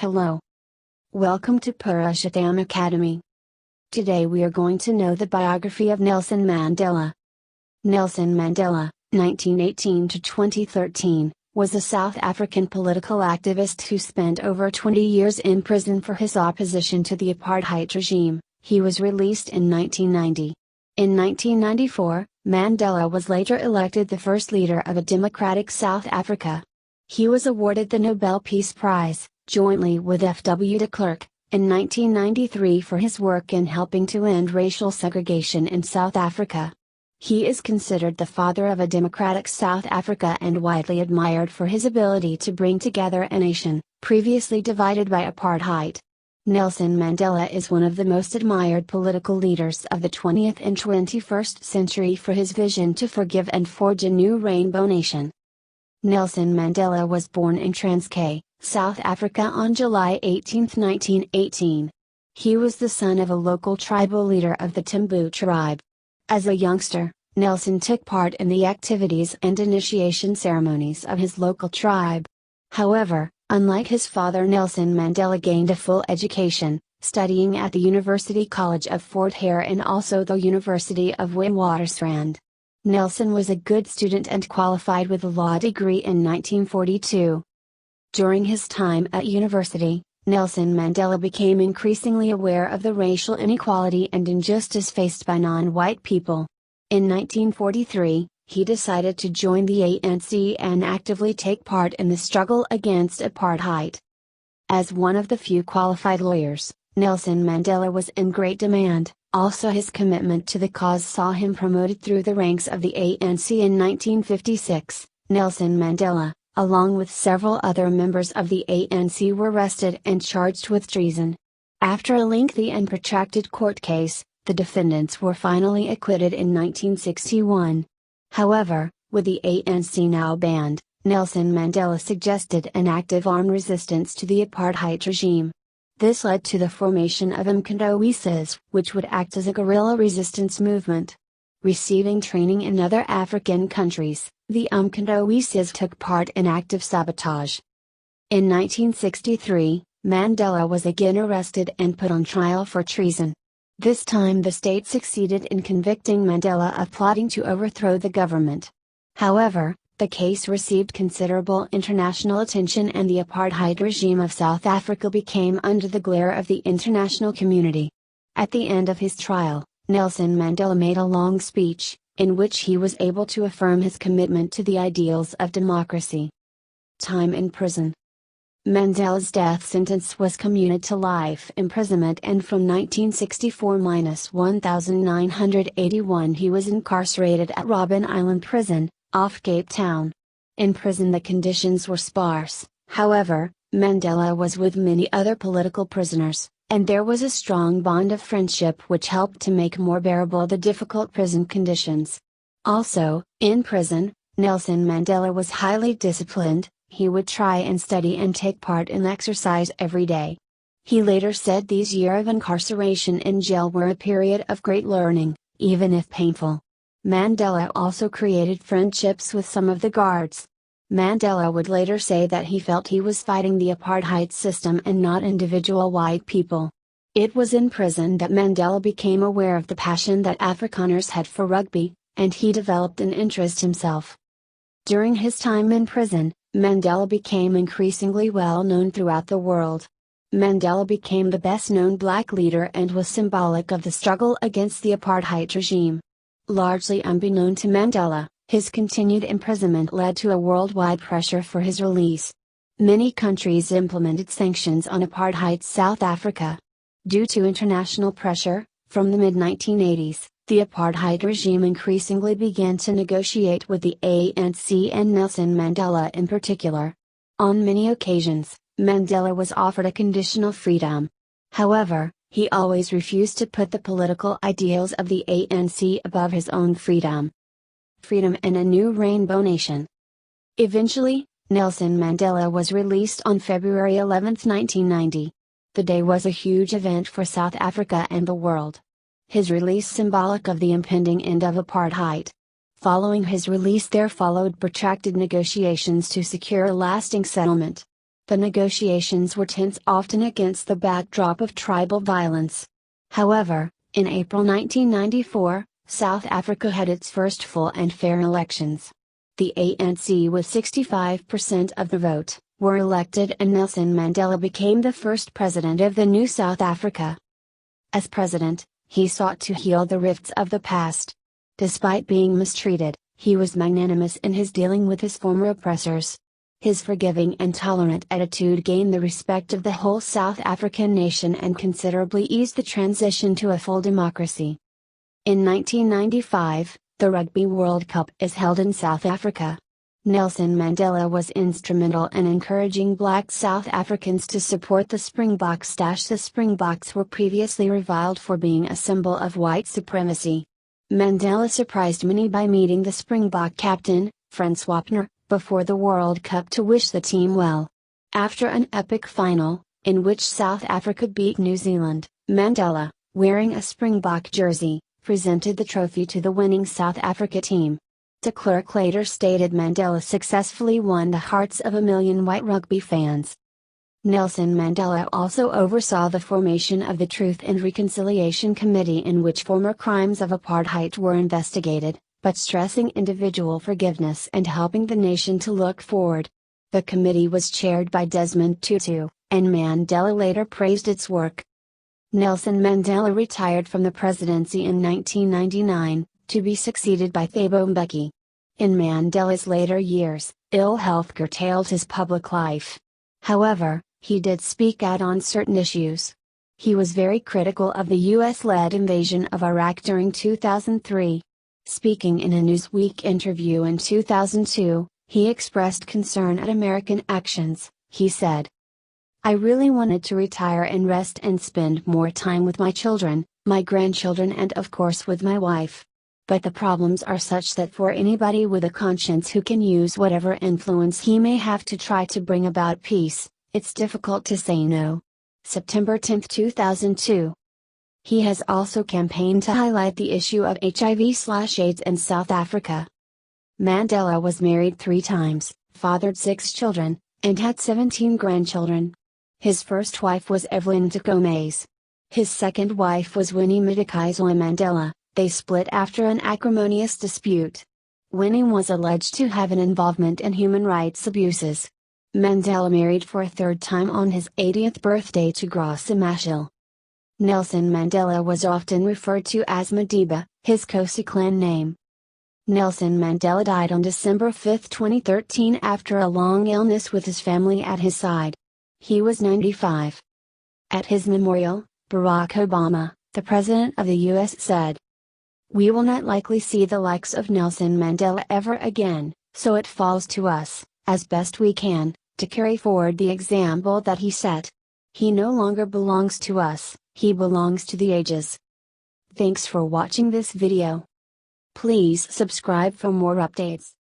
Hello. Welcome to Purushotam Academy. Today we are going to know the biography of Nelson Mandela. Nelson Mandela, 1918 to 2013, was a South African political activist who spent over 20 years in prison for his opposition to the apartheid regime. He was released in 1990. In 1994, Mandela was later elected the first leader of a democratic South Africa. He was awarded the Nobel Peace Prize, jointly with F.W. de Klerk, in 1993 for his work in helping to end racial segregation in South Africa. He is considered the father of a democratic South Africa and widely admired for his ability to bring together a nation, previously divided by apartheid. Nelson Mandela is one of the most admired political leaders of the 20th and 21st century for his vision to forgive and forge a new rainbow nation. Nelson Mandela was born in Transkei, South Africa on July 18, 1918. He was the son of a local tribal leader of the Tembu tribe. As a youngster, Nelson took part in the activities and initiation ceremonies of his local tribe. However, unlike his father, Nelson Mandela gained a full education, studying at the University College of Fort Hare and also the University of Witwatersrand. Nelson was a good student and qualified with a law degree in 1942. During his time at university, Nelson Mandela became increasingly aware of the racial inequality and injustice faced by non-white people. In 1943, he decided to join the ANC and actively take part in the struggle against apartheid. As one of the few qualified lawyers, Nelson Mandela was in great demand. Also, his commitment to the cause saw him promoted through the ranks of the ANC in 1956. Nelson Mandela, along with several other members of the ANC, were arrested and charged with treason. After a lengthy and protracted court case, the defendants were finally acquitted in 1961. However, with the ANC now banned, Nelson Mandela suggested an active armed resistance to the apartheid regime. This led to the formation of Umkhonto which would act as a guerrilla resistance movement. Receiving training in other African countries, the Umkhonto took part in active sabotage. In 1963, Mandela was again arrested and put on trial for treason. This time the state succeeded in convicting Mandela of plotting to overthrow the government. However, the case received considerable international attention and the apartheid regime of South Africa became under the glare of the international community. At the end of his trial, Nelson Mandela made a long speech, in which he was able to affirm his commitment to the ideals of democracy. Time in prison. Mandela's death sentence was commuted to life imprisonment, and from 1964–1981 he was incarcerated at Robben Island Prison, off Cape Town. In prison the conditions were sparse, however, Mandela was with many other political prisoners, and there was a strong bond of friendship which helped to make more bearable the difficult prison conditions. Also, in prison, Nelson Mandela was highly disciplined. He would try and study and take part in exercise every day. He later said these years of incarceration in jail were a period of great learning, even if painful. Mandela also created friendships with some of the guards. Mandela would later say that he felt he was fighting the apartheid system and not individual white people. It was in prison that Mandela became aware of the passion that Afrikaners had for rugby, and he developed an interest himself. During his time in prison, Mandela became increasingly well known throughout the world. Mandela became the best known black leader and was symbolic of the struggle against the apartheid regime. Largely unbeknown to Mandela, his continued imprisonment led to a worldwide pressure for his release. Many countries implemented sanctions on apartheid South Africa. Due to international pressure, from the mid-1980s, the apartheid regime increasingly began to negotiate with the ANC and Nelson Mandela in particular. On many occasions, Mandela was offered a conditional freedom. However, he always refused to put the political ideals of the ANC above his own freedom. Freedom and a new rainbow nation. Eventually, Nelson Mandela was released on February 11, 1990. The day was a huge event for South Africa and the world. His release symbolic of the impending end of apartheid. Following his release there followed protracted negotiations to secure a lasting settlement. The negotiations were tense, often against the backdrop of tribal violence. However, in April 1994, South Africa had its first full and fair elections. The ANC, with 65% of the vote, were elected, and Nelson Mandela became the first president of the new South Africa. As president, he sought to heal the rifts of the past. Despite being mistreated, he was magnanimous in his dealing with his former oppressors. His forgiving and tolerant attitude gained the respect of the whole South African nation and considerably eased the transition to a full democracy. In 1995, the Rugby World Cup is held in South Africa. Nelson Mandela was instrumental in encouraging black South Africans to support the Springboks. The Springboks were previously reviled for being a symbol of white supremacy. Mandela surprised many by meeting the Springbok captain, Francois Pienaar, before the World Cup to wish the team well. After an epic final, in which South Africa beat New Zealand, Mandela, wearing a Springbok jersey, presented the trophy to the winning South Africa team. De Klerk later stated Mandela successfully won the hearts of 1 million white rugby fans. Nelson Mandela also oversaw the formation of the Truth and Reconciliation Committee, in which former crimes of apartheid were investigated, but stressing individual forgiveness and helping the nation to look forward. The committee was chaired by Desmond Tutu, and Mandela later praised its work. Nelson Mandela retired from the presidency in 1999, to be succeeded by Thabo Mbeki. In Mandela's later years, ill health curtailed his public life. However, he did speak out on certain issues. He was very critical of the US-led invasion of Iraq during 2003. Speaking in a Newsweek interview in 2002, he expressed concern at American actions. He said, "I really wanted to retire and rest and spend more time with my children, my grandchildren, and of course with my wife. But the problems are such that for anybody with a conscience who can use whatever influence he may have to try to bring about peace, it's difficult to say no." September 10, 2002. He has also campaigned to highlight the issue of HIV/AIDS in South Africa. Mandela was married 3 times, fathered 6 children, and had 17 grandchildren. His first wife was Evelyn Gomez. His second wife was Winnie Madikizela Mandela. They split after an acrimonious dispute. Winnie was alleged to have an involvement in human rights abuses. Mandela married for a 3rd time on his 80th birthday to Graça Machel. Nelson Mandela was often referred to as Madiba, his Kosi clan name. Nelson Mandela died on December 5, 2013, after a long illness, with his family at his side. He was 95. At his memorial, Barack Obama, the President of the US, said, "We will not likely see the likes of Nelson Mandela ever again, so it falls to us, as best we can, to carry forward the example that he set. He no longer belongs to us, he belongs to the ages." Thanks for watching this video. Please subscribe for more updates.